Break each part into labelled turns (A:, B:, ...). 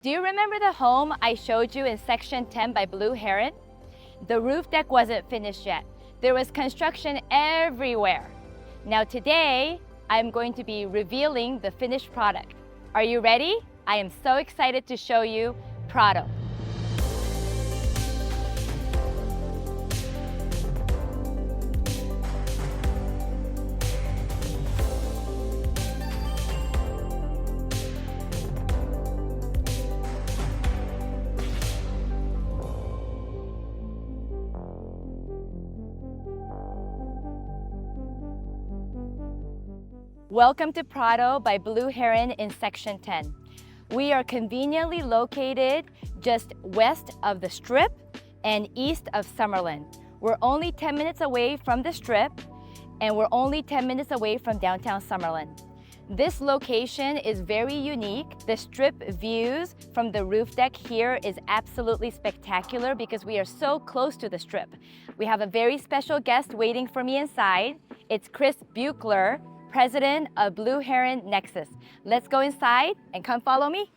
A: Do you remember the home I showed you in Section 10 by Blue Heron? The roof deck wasn't finished yet. There was construction everywhere. Now today, I'm going to be revealing the finished product. Are you ready? I am so excited to show you Prado. Welcome to Prado by Blue Heron in Section 10. We are conveniently located just west of the Strip and east of Summerlin. We're only 10 minutes away from the Strip and we're only 10 minutes away from downtown Summerlin. This location is very unique. The Strip views from the roof deck here is absolutely spectacular because we are so close to the Strip. We have a very special guest waiting for me inside. It's Chris Buechler, President of Blue Heron Nexus. Let's go inside and come follow me.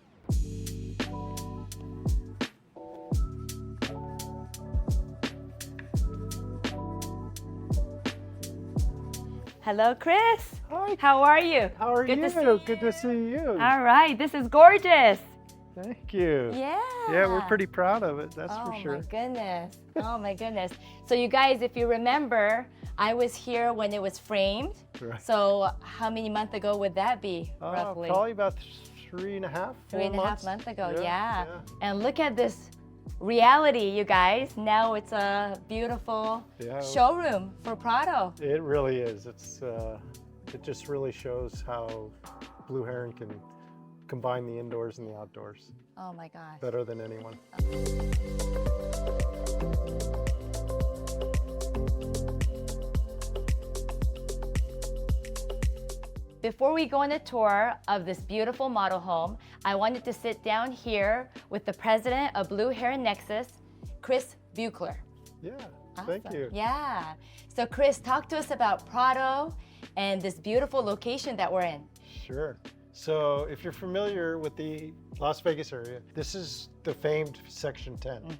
A: Hello, Chris.
B: Hi.
A: How are you?
B: How are you? Good to see you.
A: All right, this is gorgeous.
B: Thank you.
A: Yeah.
B: Yeah, we're pretty proud of it, that's for sure.
A: Oh my goodness. Oh my goodness. So you guys, if you remember, I was here when it was framed.
B: Right.
A: So how many months ago would that be, roughly?
B: Probably about 3.5, 4
A: 3.5 months ago, yeah.
B: Yeah.
A: And look at this reality, you guys. Now it's a beautiful showroom for Prado.
B: It really is. It just really shows how Blue Heron can combine the indoors and the outdoors.
A: Oh my gosh.
B: Better than anyone.
A: Before we go on a tour of this beautiful model home, I wanted to sit down here with the president of Blue Heron Nexus, Chris Buechler.
B: Yeah,
A: Awesome.
B: Thank you.
A: Yeah. So Chris, talk to us about Prado and this beautiful location that we're in.
B: Sure. So if you're familiar with the Las Vegas area, this is the famed Section 10.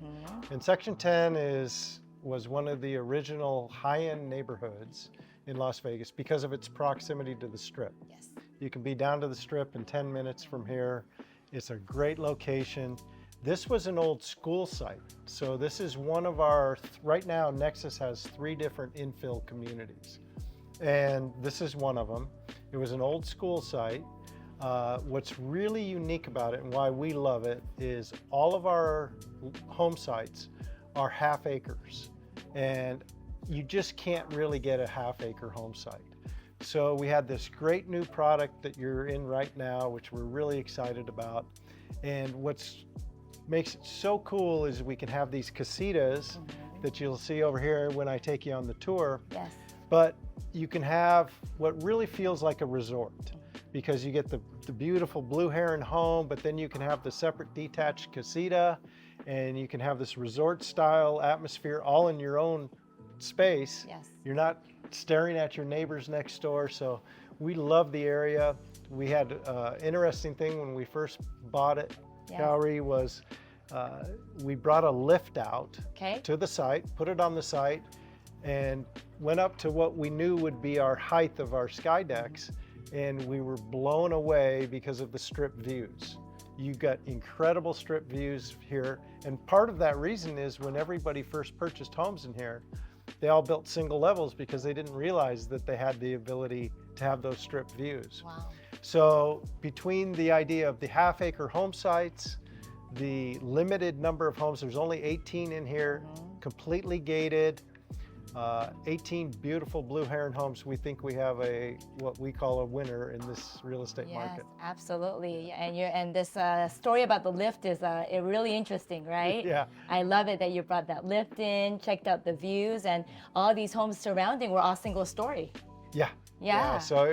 B: And Section 10 was one of the original high-end neighborhoods in Las Vegas because of its proximity to the Strip.
A: Yes.
B: You can be down to the Strip in 10 minutes from here. It's a great location. This was an old school site. So this is one of our, right now Nexus has 3 different infill communities. And this is one of them. It was an old school site. What's really unique about it and why we love it is all of our home sites are half acres. And you just can't really get a half-acre home site. So we had this great new product that you're in right now, which we're really excited about. And what makes it so cool is we can have these casitas that you'll see over here when I take you on the tour.
A: Yes.
B: But you can have what really feels like a resort because you get the beautiful Blue Heron home, but then you can have the separate detached casita and you can have this resort style atmosphere all in your own space.
A: Yes.
B: You're not staring at your neighbors next door. So we love the area. We had an interesting thing when we first bought it, Kaori, was we brought a lift out to the site, put it on the site, and went up to what we knew would be our height of our sky decks. And we were blown away because of the Strip views. You got incredible Strip views here. And part of that reason is when everybody first purchased homes in here, they all built single levels because they didn't realize that they had the ability to have those Strip views.
A: Wow.
B: So between the idea of the half-acre home sites, the limited number of homes, there's only 18 in here, completely gated, 18 beautiful Blue Heron homes. We think we have what we call a winner in this real estate market.
A: Yes, absolutely. And this story about the lift is really interesting, right?
B: Yeah.
A: I love it that you brought that lift in, checked out the views, and all these homes surrounding were all single story.
B: Yeah.
A: Yeah.
B: So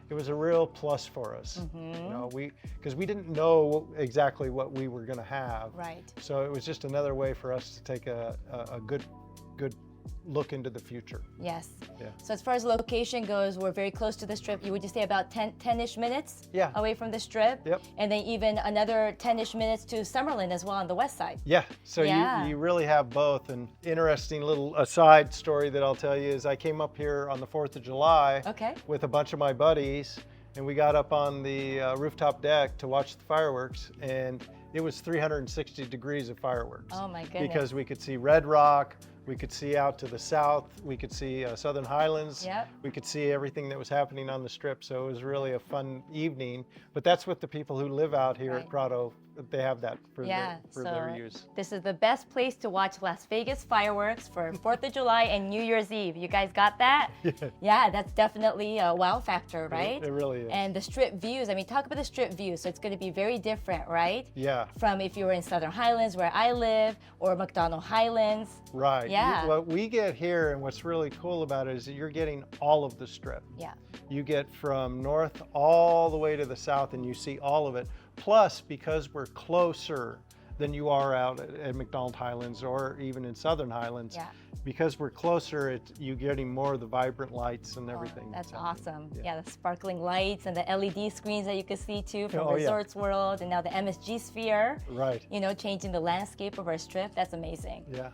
B: it was a real plus for us. You know, because we didn't know exactly what we were going to have.
A: Right.
B: So it was just another way for us to take a good look into the future.
A: Yes.
B: Yeah.
A: So as far as location goes, we're very close to the strip. You would just say about 10-ish minutes
B: Yeah.
A: away from the strip.
B: Yep.
A: And then even another 10-ish minutes to Summerlin as well on the west side.
B: Yeah, so
A: Yeah.
B: You really have both. And interesting little aside story that I'll tell you is I came up here on the 4th of July
A: Okay.
B: with a bunch of my buddies, and we got up on the rooftop deck to watch the fireworks, and it was 360 degrees of fireworks.
A: Oh my goodness.
B: Because we could see Red Rock, we could see out to the south, we could see Southern Highlands,
A: Yep.
B: we could see everything that was happening on the strip. So it was really a fun evening. But that's what the people who live out here
A: Right.
B: at Prado, they have that for,
A: Yeah,
B: their
A: so
B: use.
A: this is the best place to watch Las Vegas fireworks for 4th of July and New Year's Eve. You guys got that? Yeah, that's definitely a wow factor, right?
B: It really is.
A: And the strip views, I mean, talk about the strip views. So it's going to be very different, right?
B: Yeah.
A: From if you were in Southern Highlands where I live or McDonald Highlands.
B: Right.
A: Yeah.
B: What we get here, and what's really cool about it, is that you're getting all of the strip.
A: Yeah.
B: You get from north all the way to the south, and you see all of it. Plus, because we're closer than you are out at McDonald Highlands or even in Southern Highlands,
A: Yeah.
B: because we're closer, you're getting more of the vibrant lights and everything.
A: Oh, that's
B: happening.
A: awesome.
B: Yeah.
A: Yeah, the sparkling lights and the LED screens that you can see too from
B: Oh, yeah.
A: Resorts World and now the MSG Sphere.
B: Right.
A: You know, changing the landscape of our strip. That's amazing.
B: Yeah.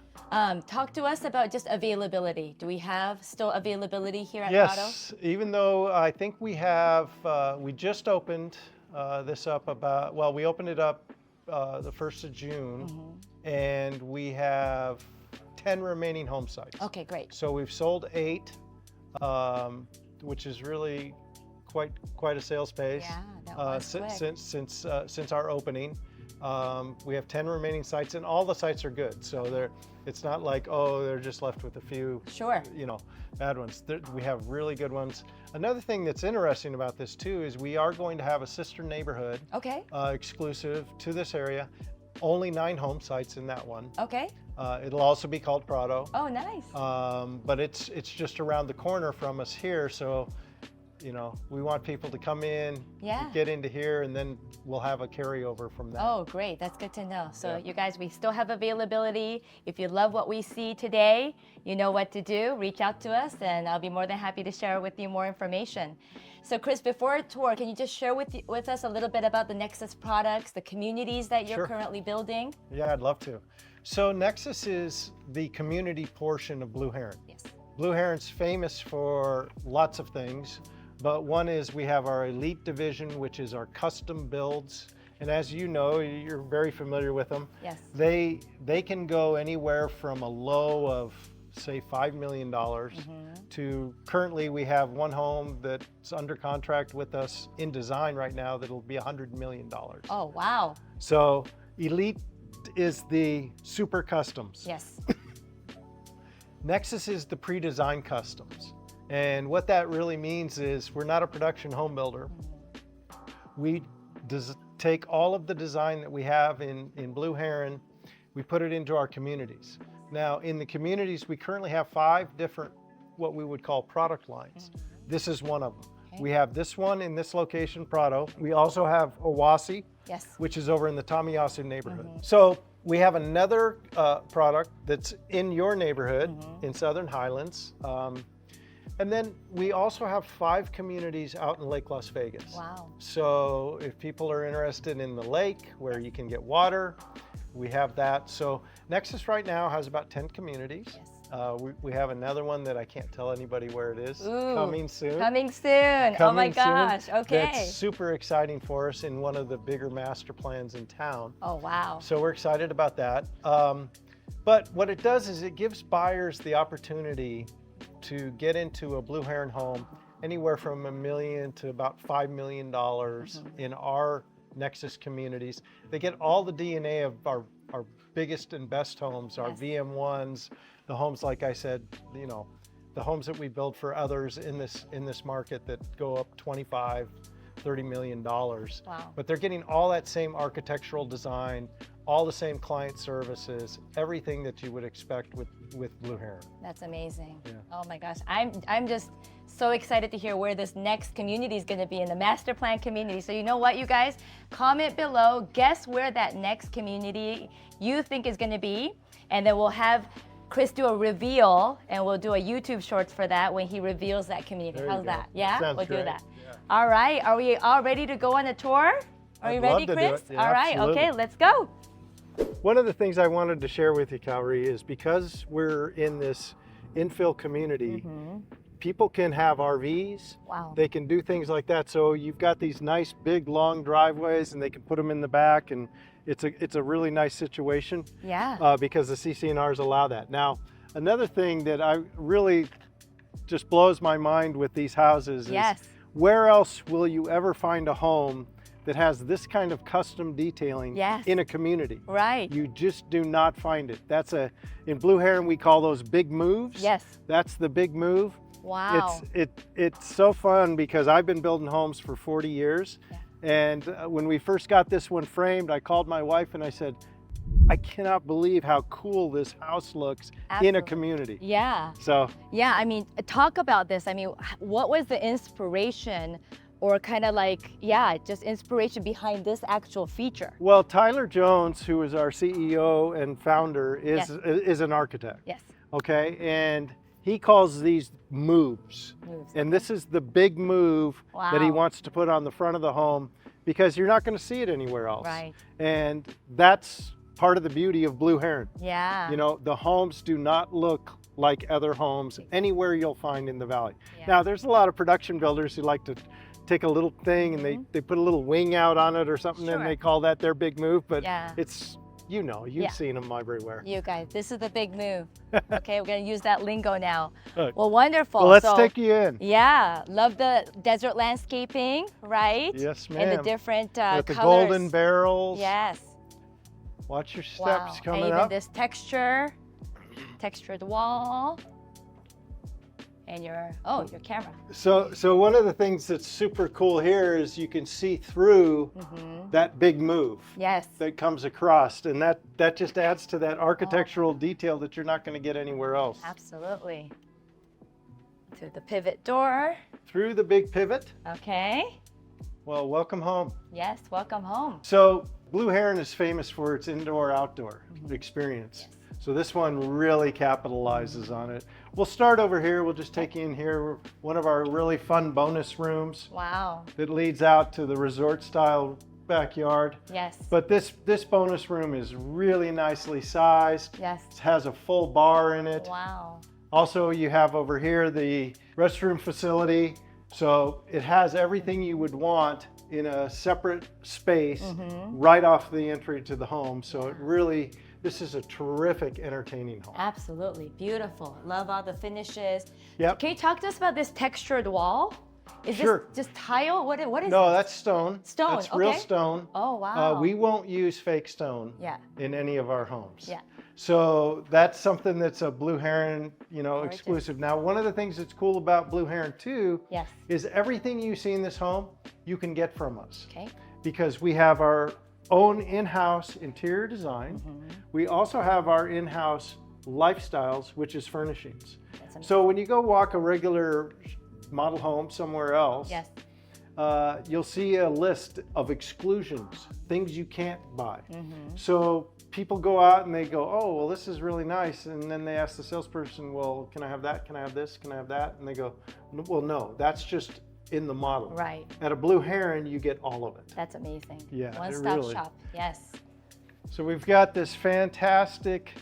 A: Talk to us about just availability. Do we have still availability here at Prado?
B: Yes, even though I think we have, we just opened this up about, well, we opened it up the 1st of June, and we have 10 remaining home sites.
A: Okay, great.
B: So we've sold 8, which is really quite a sales pace.
A: Yeah, that was quick.
B: since our opening. We have 10 remaining sites, and all the sites are good. So it's not like, oh, they're just left with a few,
A: Sure.
B: bad ones. We have really good ones. Another thing that's interesting about this too is we are going to have a sister neighborhood
A: Okay.
B: exclusive to this area. Only 9 home sites in that one.
A: Okay.
B: It'll also be called Prado.
A: Oh, nice.
B: But it's just around the corner from us here, so we want people to come in,
A: Yeah.
B: get into here, and then we'll have a carryover from that.
A: Oh, great. That's good to know. So
B: Yeah.
A: you guys, we still have availability. If you love what we see today, you know what to do. Reach out to us, and I'll be more than happy to share with you more information. So Chris, before our tour, can you just share with us a little bit about the Nexus products, the communities that you're
B: Sure.
A: currently building?
B: Yeah, I'd love to. So Nexus is the community portion of Blue Heron.
A: Yes.
B: Blue Heron's famous for lots of things, but one is we have our elite division, which is our custom builds. And as you know, you're very familiar with them.
A: Yes.
B: They can go anywhere from a low of, say, $5 million to currently we have one home that's under contract with us in design right now that'll be $100 million.
A: Oh, wow.
B: So elite is the super customs.
A: Yes.
B: Nexus is the pre-designed customs. And what that really means is we're not a production home builder. We take all of the design that we have in Blue Heron, we put it into our communities. Now, in the communities, we currently have 5 different, what we would call product lines. This is one of them.
A: Okay.
B: We have this one in this location, Prado. We also have Owasi,
A: Yes.
B: which is over in the Tamiyasu neighborhood. So we have another product that's in your neighborhood in Southern Highlands. And then we also have 5 communities out in Lake Las Vegas.
A: Wow.
B: So if people are interested in the lake where you can get water, we have that. So Nexus right now has about 10 communities.
A: Yes.
B: We have another one that I can't tell anybody where it is.
A: Ooh,
B: Coming soon.
A: Coming soon. Oh my
B: Coming soon.
A: gosh. Okay.
B: That's super exciting for us in one of the bigger master plans in town.
A: Oh, wow.
B: So we're excited about that. But what it does is it gives buyers the opportunity to get into a Blue Heron home anywhere from $1 million to about $5 million in our Nexus communities. They get all the DNA of our biggest and best homes, our
A: Yes.
B: VM1s, the homes, like I said, the homes that we build for others in this market that go up $25, $30 million.
A: Wow.
B: But they're getting all that same architectural design, all the same client services, everything that you would expect with Blue Heron.
A: That's amazing.
B: Yeah.
A: Oh my gosh. I'm just so excited to hear where this next community is going to be in the master plan community. So you know what, you guys? Comment below. Guess where that next community you think is going to be. And then we'll have Chris do a reveal, and we'll do a YouTube shorts for that when he reveals that community.
B: There you
A: How's
B: go.
A: that? Yeah,
B: Sounds
A: we'll
B: great.
A: do that.
B: Yeah.
A: All right, are we all ready to go on a tour? Are we
B: I'd
A: ready,
B: love to do
A: Chris?
B: it. Yeah,
A: all right,
B: absolutely.
A: okay, let's go.
B: One of the things I wanted to share with you, Kaori, is because we're in this infill community, people can have RVs.
A: Wow.
B: They can do things like that. So you've got these nice big long driveways, and they can put them in the back, and it's a really nice situation.
A: Yeah.
B: Because the CC&Rs allow that. Now, another thing that I really just blows my mind with these houses
A: Yes.
B: is where else will you ever find a home that has this kind of custom detailing
A: Yes.
B: in a community?
A: Right.
B: You just do not find it. In Blue Heron, we call those big moves.
A: Yes.
B: That's the big move.
A: Wow.
B: It's so fun because I've been building homes for 40 years.
A: Yeah.
B: And when we first got this one framed, I called my wife and I said, I cannot believe how cool this house looks in a
A: Absolutely.
B: community.
A: Yeah.
B: So
A: Yeah, I mean, talk about this. I mean, what was the inspiration or kind of like, yeah, just inspiration behind this actual feature?
B: well, Tyler Jones, who is our CEO and founder, is an architect.
A: Yes.
B: Okay, and he calls these moves.
A: Moves.
B: And this is the big move that he
A: Wow.
B: wants to put on the front of the home because you're not going to see it anywhere else.
A: Right.
B: And that's part of the beauty of Blue Heron.
A: Yeah.
B: You know, the homes do not look like other homes anywhere you'll find in the valley.
A: Yeah.
B: Now, there's a lot of production builders who like to take a little thing and they put a little wing out on it or something, and
A: Sure.
B: they call that their big move, but
A: Yeah.
B: it's, you've
A: Yeah.
B: seen them everywhere.
A: You guys, this is the big move. Okay, we're gonna use that lingo now.
B: Look.
A: Well, wonderful.
B: Well, let's
A: So,
B: take you in.
A: Yeah, love the desert landscaping, right?
B: Yes,
A: And the
B: ma'am.
A: different
B: With the
A: colors.
B: golden barrels.
A: Yes.
B: Watch your
A: Wow.
B: steps
A: And
B: coming
A: even
B: up.
A: this textured wall. And your camera.
B: So one of the things that's super cool here is you can see through that big move
A: Yes.
B: that comes across, and that just adds to that architectural detail that you're not going to get anywhere else.
A: Absolutely. To the pivot door.
B: Through the big pivot.
A: Okay.
B: Well, welcome home.
A: Yes, welcome home.
B: So Blue Heron is famous for its indoor-outdoor experience. So this one really capitalizes on it. We'll start over here. We'll just take you in here. One of our really fun bonus rooms
A: Wow.
B: that leads out to the resort-style backyard.
A: Yes.
B: But this bonus room is really nicely sized.
A: Yes.
B: It has a full bar in it.
A: Wow.
B: Also, you have over here the restroom facility. So it has everything you would want in a separate space right off the entry to the home. So it really, this is a terrific entertaining home.
A: Absolutely. Beautiful. Love all the finishes.
B: Yep.
A: Can you talk to us about this textured wall? Is
B: Sure.
A: this just tile? What is
B: No,
A: this?
B: that's stone.
A: Stone,
B: That's real
A: okay.
B: stone.
A: Oh, wow.
B: We won't use fake stone
A: Yeah.
B: in any of our homes.
A: Yeah.
B: So that's something that's a Blue Heron,
A: Gorgeous.
B: exclusive. Now, one of the things that's cool about Blue Heron too
A: Yes.
B: is everything you see in this home, you can get from us.
A: Okay.
B: Because we have our own in-house interior design. We also have our in-house lifestyles, which is furnishings.
A: That's amazing.
B: So when you go walk a regular model home somewhere else,
A: Yes.
B: you'll see a list of exclusions, things you can't buy. So people go out and they go, oh, well, this is really nice. And then they ask the salesperson, well, can I have that? Can I have this? Can I have that? And they go, well, no, that's just in the model.
A: Right.
B: At a Blue Heron, you get all of it.
A: That's amazing.
B: Yeah, it
A: One-stop
B: really-
A: shop. Yes.
B: So we've got this fantastic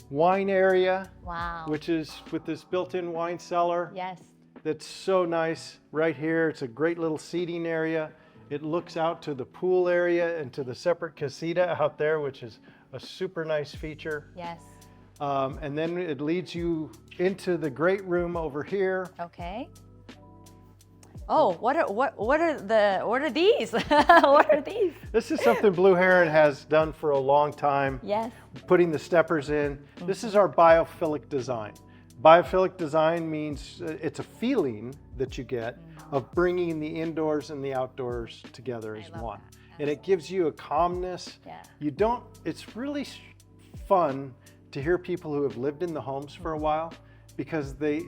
B: wine area,
A: Wow.
B: which is with this built-in wine cellar.
A: Yes.
B: That's so nice right here. It's a great little seating area. It looks out to the pool area and to the separate casita out there, which is a super nice feature.
A: Yes.
B: And then it leads you into the great room over here.
A: Okay. Oh, what are these? What are these?
B: This is something Blue Heron has done for a long time,
A: Yes.
B: putting the steppers in. This is our biophilic design. Biophilic design means it's a feeling that you get of bringing the indoors and the outdoors together as
A: love
B: one.
A: that.
B: And it gives you a calmness.
A: Yeah.
B: It's really fun to hear people who have lived in the homes for a while, because they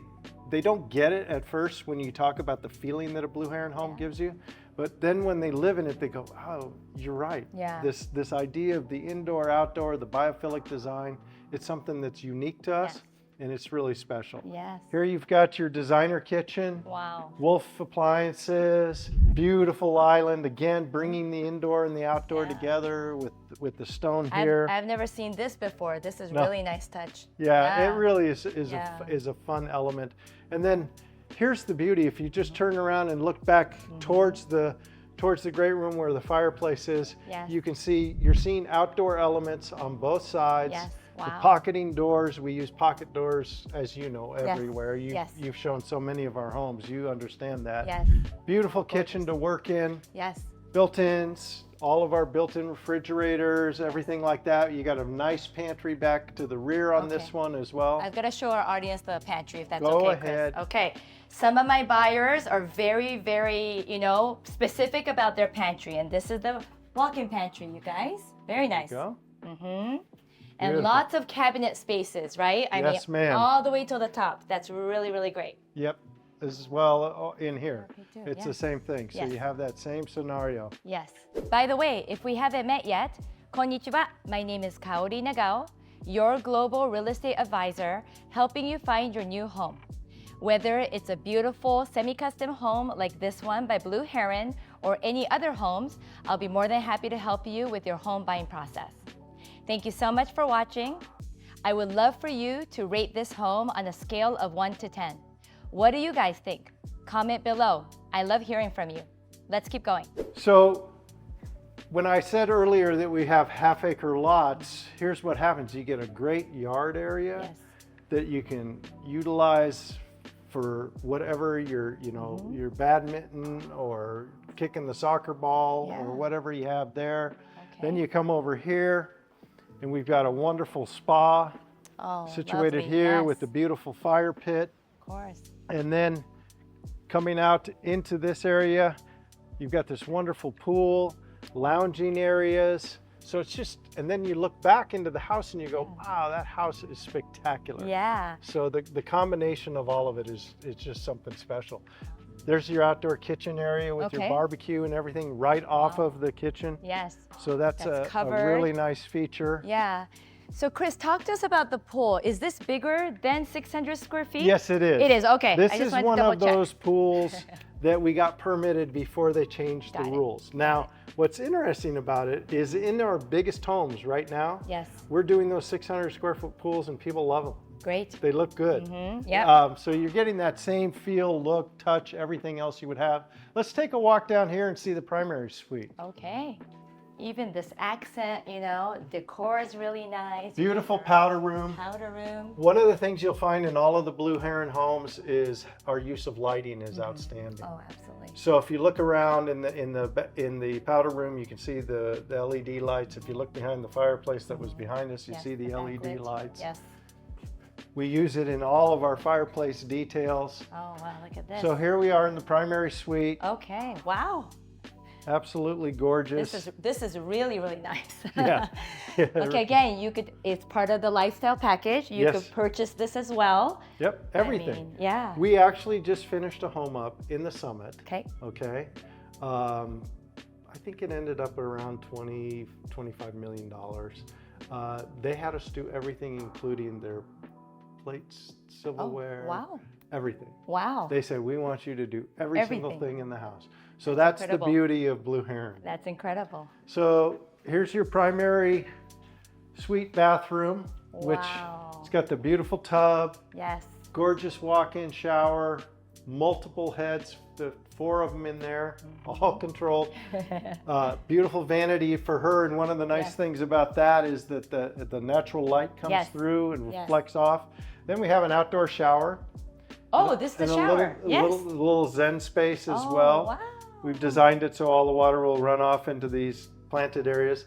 B: don't get it at first when you talk about the feeling that a Blue Heron home gives you. But then when they live in it, they go, oh, you're right.
A: Yeah.
B: This idea of the indoor, outdoor, the biophilic design, it's something that's unique to us, and it's really special.
A: Yes.
B: Here you've got your designer kitchen.
A: Wow.
B: Wolf appliances, beautiful island. Again, bringing the indoor and the outdoor together with the stone here.
A: I've never seen this before. This is really nice touch.
B: Yeah, it really is a fun element. And then here's the beauty. If you just turn around and look back towards the great room where the fireplace is, you can see you're seeing outdoor elements on both sides.
A: Yes. Wow.
B: The pocketing doors, we use pocket doors, as you know, everywhere. You've shown so many of our homes. You understand that.
A: Yes.
B: Beautiful kitchen to work in.
A: Yes.
B: Built-ins, all of our built-in refrigerators, everything like that. You got a nice pantry back to the rear on this one as well.
A: I've got to show our audience the pantry if that's
B: Go
A: okay,
B: ahead.
A: Chris. Okay. Some of my buyers are very, very, specific about their pantry, and this is the walk-in pantry, you guys. Very nice.
B: Go.
A: And
B: Beautiful.
A: lots of cabinet spaces, right?
B: Yes, ma'am.
A: All the way to the top. That's really, really great.
B: Yep, as well in here.
A: do,
B: It's the same thing. So you have that same scenario.
A: Yes. By the way, if we haven't met yet, konnichiwa. My name is Kaori Nagao, your global real estate advisor, helping you find your new home. Whether it's a beautiful semi-custom home like this one by Blue Heron or any other homes, I'll be more than happy to help you with your home buying process. Thank you so much for watching. I would love for you to rate this home on a scale of 1 to 10. What do you guys think? Comment below. I love hearing from you. Let's keep going.
B: So when I said earlier that we have half-acre lots, here's what happens. You get a great yard area that you can utilize for whatever your badminton or kicking the soccer ball or whatever you have there. Then you come over here and we've got a wonderful spa situated here with the beautiful fire pit.
A: Of course.
B: And then coming out into this area, you've got this wonderful pool, lounging areas. So it's just, and then you look back into the house and you go, wow, that house is spectacular.
A: Yeah.
B: So the combination of all of it is just something special. There's your outdoor kitchen area with your barbecue and everything right off of the kitchen.
A: Yes.
B: So that's a really nice feature.
A: Yeah. So Chris, talk to us about the pool. Is this bigger than 600 square feet?
B: Yes, it is.
A: It is, okay.
B: This is one of those pools that we got permitted before they changed the rules. Now, what's interesting about it is in our biggest homes right now, we're doing those 600 square foot pools and people love them.
A: Great.
B: They look good. So you're getting that same feel, look, touch, everything else you would have. Let's take a walk down here and see the primary suite.
A: Okay. Even this accent, decor is really nice.
B: Beautiful powder room.
A: Powder room.
B: One of the things you'll find in all of the Blue Heron homes is our use of lighting is outstanding.
A: Oh, absolutely.
B: So if you look around in the powder room, you can see the LED lights. If you look behind the fireplace that was behind us, you see the LED lights.
A: Yes.
B: We use it in all of our fireplace details.
A: Oh, wow, look at this.
B: So here we are in the primary suite.
A: Okay, wow.
B: Absolutely gorgeous.
A: This is really, really nice.
B: Yeah.
A: Okay, again, it's part of the lifestyle package. You could purchase this as well.
B: Yep, everything.
A: Yeah.
B: We actually just finished a home up in the Summit.
A: Okay.
B: Okay. I think it ended up around $25 million. They had us do everything, including their plates, silverware, everything.
A: Wow.
B: They said, we want you to do every single thing in the house. So that's the beauty of Blue Heron.
A: That's incredible.
B: So here's your primary suite bathroom, which it's got the beautiful tub.
A: Yes.
B: Gorgeous walk-in shower, multiple heads, the 4 of them in there, all controlled. Beautiful vanity for her, and one of the nice things about that is that the natural light comes through and reflects off. Then we have an outdoor shower.
A: Oh, this is the shower.
B: A little zen space as well.
A: Wow.
B: We've designed it so all the water will run off into these planted areas.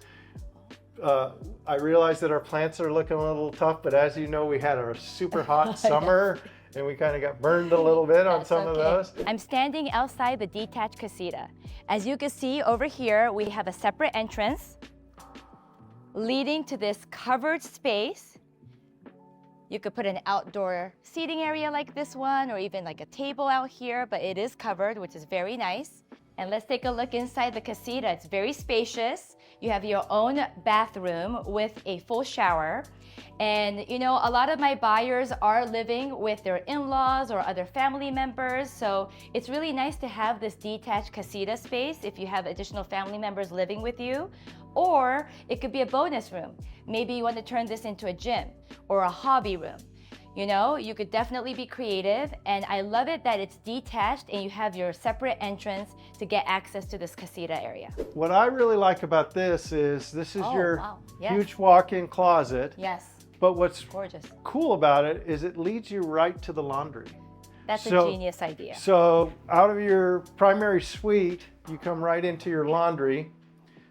B: I realize that our plants are looking a little tough, but as you know, we had a super hot summer and we kind of got burned a little bit on some of those.
A: I'm standing outside the detached casita. As you can see over here, we have a separate entrance leading to this covered space. You could put an outdoor seating area like this one, or even like a table out here, but it is covered, which is very nice. And let's take a look inside the casita. It's very spacious. You have your own bathroom with a full shower. And you know, a lot of my buyers are living with their in-laws or other family members. So it's really nice to have this detached casita space if you have additional family members living with you. Or it could be a bonus room. Maybe you want to turn this into a gym or a hobby room. You know, you could definitely be creative, and I love it that it's detached and you have your separate entrance to get access to this casita area.
B: What I really like about this is your huge walk-in closet.
A: Yes.
B: But what's
A: gorgeous,
B: cool about it is it leads you right to the laundry.
A: That's a genius idea.
B: So out of your primary suite, you come right into your laundry,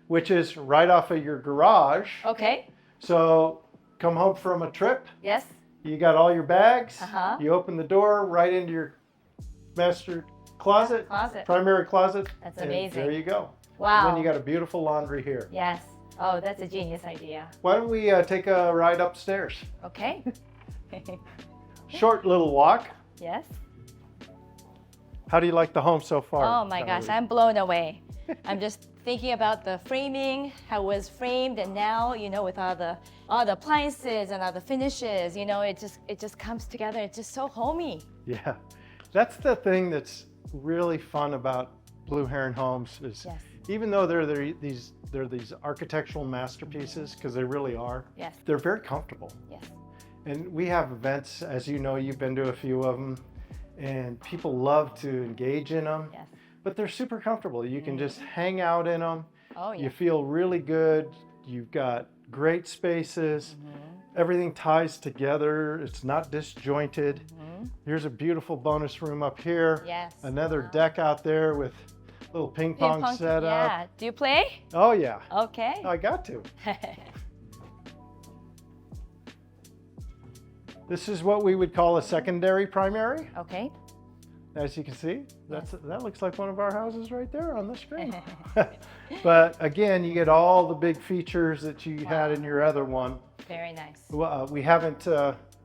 B: which is right off of your garage.
A: Okay.
B: So come home from a trip.
A: Yes.
B: You got all your bags. You open the door right into your master closet. Primary closet.
A: That's amazing.
B: There you go.
A: Wow.
B: And then you got a beautiful laundry here.
A: Yes. Oh, that's a genius idea.
B: Why don't we take a ride upstairs?
A: Okay.
B: Short little walk.
A: Yes.
B: How do you like the home so far?
A: Oh my gosh, I'm blown away. I'm just thinking about the framing, how it was framed, and now, you know, with all the appliances and all the finishes, you know, it just comes together. It's just so homey.
B: Yeah, that's the thing that's really fun about Blue Heron homes is even though they're these architectural masterpieces, because they really are.
A: Yes.
B: They're very comfortable.
A: Yes.
B: And we have events, as you know, you've been to a few of them, and people love to engage in them.
A: Yes.
B: But they're super comfortable. You can just hang out in them.
A: Oh, yeah.
B: You feel really good. You've got great spaces. Everything ties together. It's not disjointed. Here's a beautiful bonus room up here.
A: Yes.
B: Another deck out there with a little ping pong setup.
A: Yeah. Do you play?
B: Oh, yeah.
A: Okay.
B: I got to. This is what we would call a secondary primary.
A: Okay.
B: As you can see, that looks like one of our houses right there on the screen. But again, you get all the big features that you had in your other one.
A: Very nice.
B: Well, we haven't,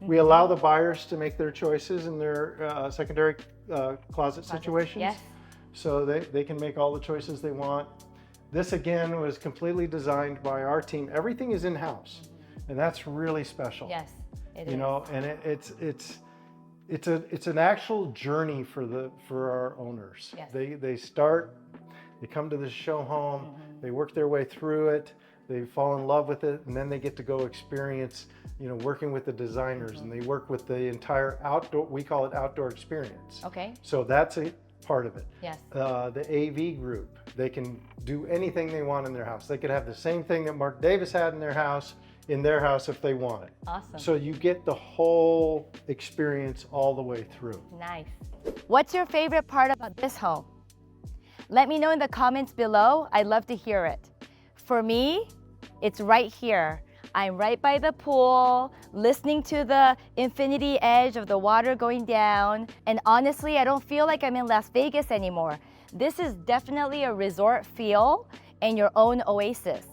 B: we allow the buyers to make their choices in their secondary closet situations.
A: Yes.
B: So they can make all the choices they want. This again was completely designed by our team. Everything is in-house, and that's really special.
A: Yes, it is.
B: You know, and it's an actual journey for our owners.
A: Yes.
B: They come to the show home, they work their way through it, they fall in love with it, and then they get to go experience, you know, working with the designers, and they work with the entire outdoor, we call it outdoor experience.
A: Okay.
B: So that's a part of it.
A: Yes.
B: The AV group, they can do anything they want in their house. They could have the same thing that Mark Davis had in their house if they want it.
A: Awesome.
B: So you get the whole experience all the way through.
A: Nice. What's your favorite part about this home? Let me know in the comments below. I'd love to hear it. For me, it's right here. I'm right by the pool, listening to the infinity edge of the water going down. And honestly, I don't feel like I'm in Las Vegas anymore. This is definitely a resort feel and your own oasis.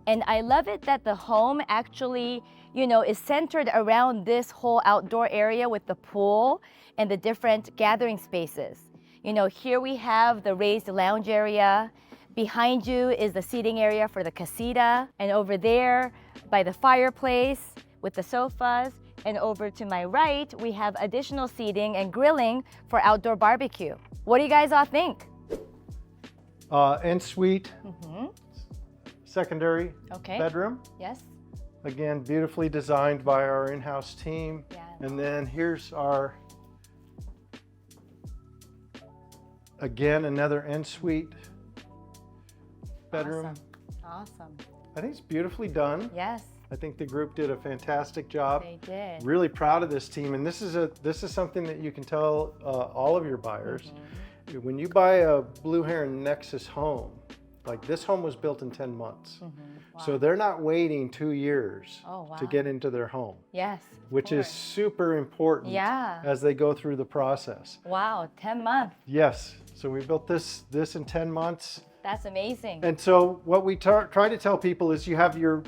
A: And I love it that the home actually, you know, is centered around this whole outdoor area with the pool and the different gathering spaces. You know, here we have the raised lounge area. Behind you is the seating area for the casita. And over there by the fireplace with the sofas. And over to my right, we have additional seating and grilling for outdoor barbecue. What do you guys all think?
B: En-suite. Secondary bedroom.
A: Yes.
B: Again, beautifully designed by our in-house team.
A: Yeah.
B: And then here's our, again, another en-suite bedroom.
A: Awesome.
B: I think it's beautifully done.
A: Yes.
B: I think the group did a fantastic job.
A: They did.
B: Really proud of this team. And this is something that you can tell all of your buyers. When you buy a Blue Heron Nexus home, like this home was built in 10 months.
A: Wow.
B: So they're not waiting 2 years to get into their home.
A: Yes.
B: Which is super important as they go through the process.
A: Wow, 10 months.
B: Yes. So we built this in 10 months.
A: That's amazing.
B: And so what we try to tell people is you have your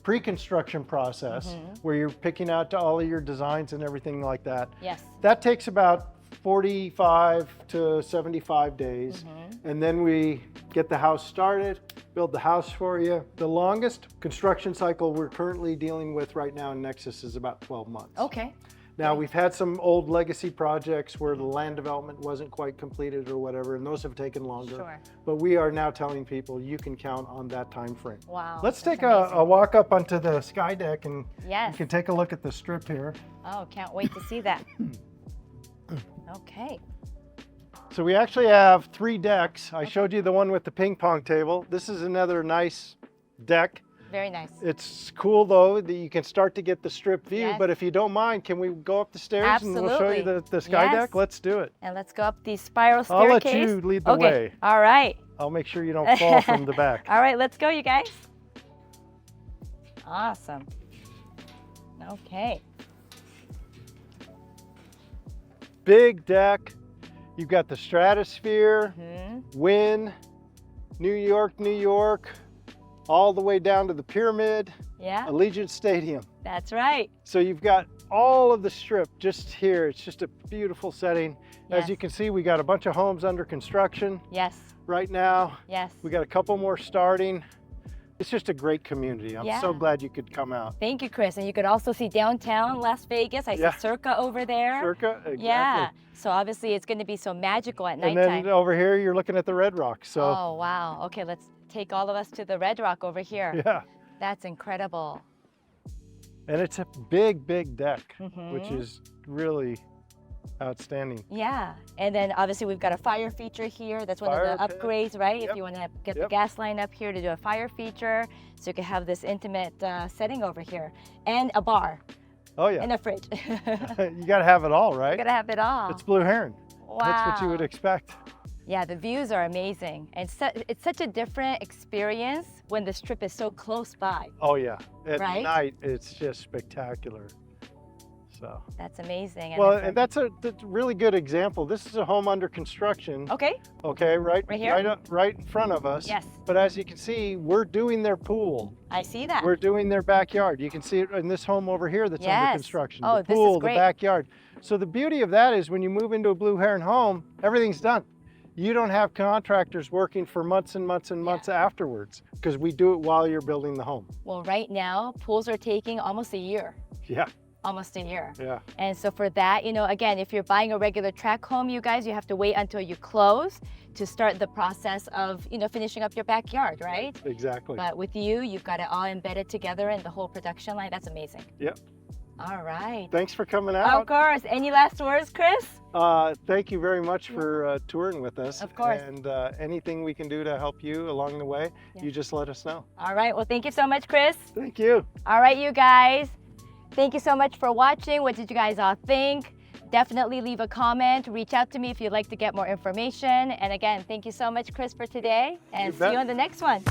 B: pre-construction process where you're picking out all of your designs and everything like that.
A: Yes.
B: That takes about 45 to 75 days. And then we get the house started, build the house for you. The longest construction cycle we're currently dealing with right now in Nexus is about 12 months.
A: Okay.
B: Now, we've had some old legacy projects where the land development wasn't quite completed or whatever, and those have taken longer.
A: Sure.
B: But we are now telling people you can count on that time frame.
A: Wow.
B: Let's
A: that's
B: take a walk up onto the sky deck, and
A: Yes.
B: you can take a look at the strip here.
A: Oh, can't wait to see that. Okay.
B: So we actually have 3 decks. I showed you the one with the ping pong table. This is another nice deck.
A: Very nice.
B: It's cool though that you can start to get the strip view,
A: Yes.
B: but if you don't mind, can we go up the stairs and we'll show you
A: Absolutely.
B: the sky
A: Yes.
B: deck? Let's do it.
A: And let's go up the spiral
B: I'll let
A: staircase.
B: you lead the
A: Okay.
B: way.
A: All right.
B: I'll make sure you don't fall from the back.
A: All right, let's go, you guys. Awesome. Okay.
B: Big deck. You've got the stratosphere,
A: Mm-hmm.
B: Wynn, New York, all the way down to the Pyramid,
A: Yeah,
B: Allegiant Stadium.
A: that's right.
B: So you've got all of the strip just here. It's just a beautiful setting. As
A: Yes.
B: you can see, we got a bunch of homes under construction
A: Yes,
B: right now.
A: yes.
B: We got a couple more starting. It's just a great community. I'm so
A: Yeah.
B: glad you could come out.
A: Thank you, Chris. And you could also see downtown Las Vegas. I
B: Yeah.
A: see Circa over there.
B: Circa, exactly.
A: Yeah. So obviously it's going to be so magical at
B: And
A: nighttime.
B: then over here, you're looking at the Red Rock. So
A: Oh, wow. Okay, let's take all of us to the Red Rock over here.
B: yeah.
A: That's incredible.
B: And it's a big, big deck,
A: Mhm.
B: which is really outstanding.
A: Yeah, and then obviously we've got a fire feature here. That's one
B: Fire
A: of the
B: pit.
A: upgrades, right? If
B: Yep.
A: you want to get the
B: Yep.
A: gas line up here to do a fire feature, so you can have this intimate setting over here, and a bar,
B: Oh yeah.
A: and a fridge.
B: You got to have it all,
A: You
B: right?
A: gotta have it all.
B: It's Blue Heron.
A: Wow.
B: That's what you would expect.
A: Yeah, the views are amazing, and it's such a different experience when the strip is so close by.
B: Oh yeah. At
A: Right?
B: night, it's just spectacular. So.
A: That's amazing.
B: Well,
A: it's
B: and that's a really good example. This is a home under construction.
A: okay.
B: Okay, right
A: here?
B: right in front of us.
A: Yes.
B: But as you can see, we're doing their pool.
A: I see that.
B: We're doing their backyard. You can see it in this home over here that's under
A: Yes.
B: construction.
A: Oh,
B: the
A: this is
B: pool,
A: great.
B: the backyard. So the beauty of that is when you move into a Blue Heron home, everything's done. You don't have contractors working for months and months and months afterwards because we do it while you're building the home.
A: Well, right now pools are taking almost a year.
B: Yeah,
A: Almost a year.
B: yeah.
A: And so for that, again, if you're buying a regular track home, you guys, you have to wait until you close to start the process of, finishing up your backyard, right?
B: Exactly.
A: But with you, you've got it all embedded together in the whole production line. That's amazing.
B: Yep.
A: All right.
B: Thanks for coming
A: Of
B: out.
A: course. Any last words, Chris?
B: Thank you very much for touring with us.
A: Of course.
B: And anything we can do to help you along the way,
A: Yeah.
B: you just let us know.
A: All right. Well, thank you so much, Chris.
B: Thank you.
A: All right, you guys. Thank you so much for watching. What did you guys all think? Definitely leave a comment. Reach out to me if you'd like to get more information. And again, thank you so much, Chris, for today. And
B: You
A: see
B: bet.
A: you on the next one.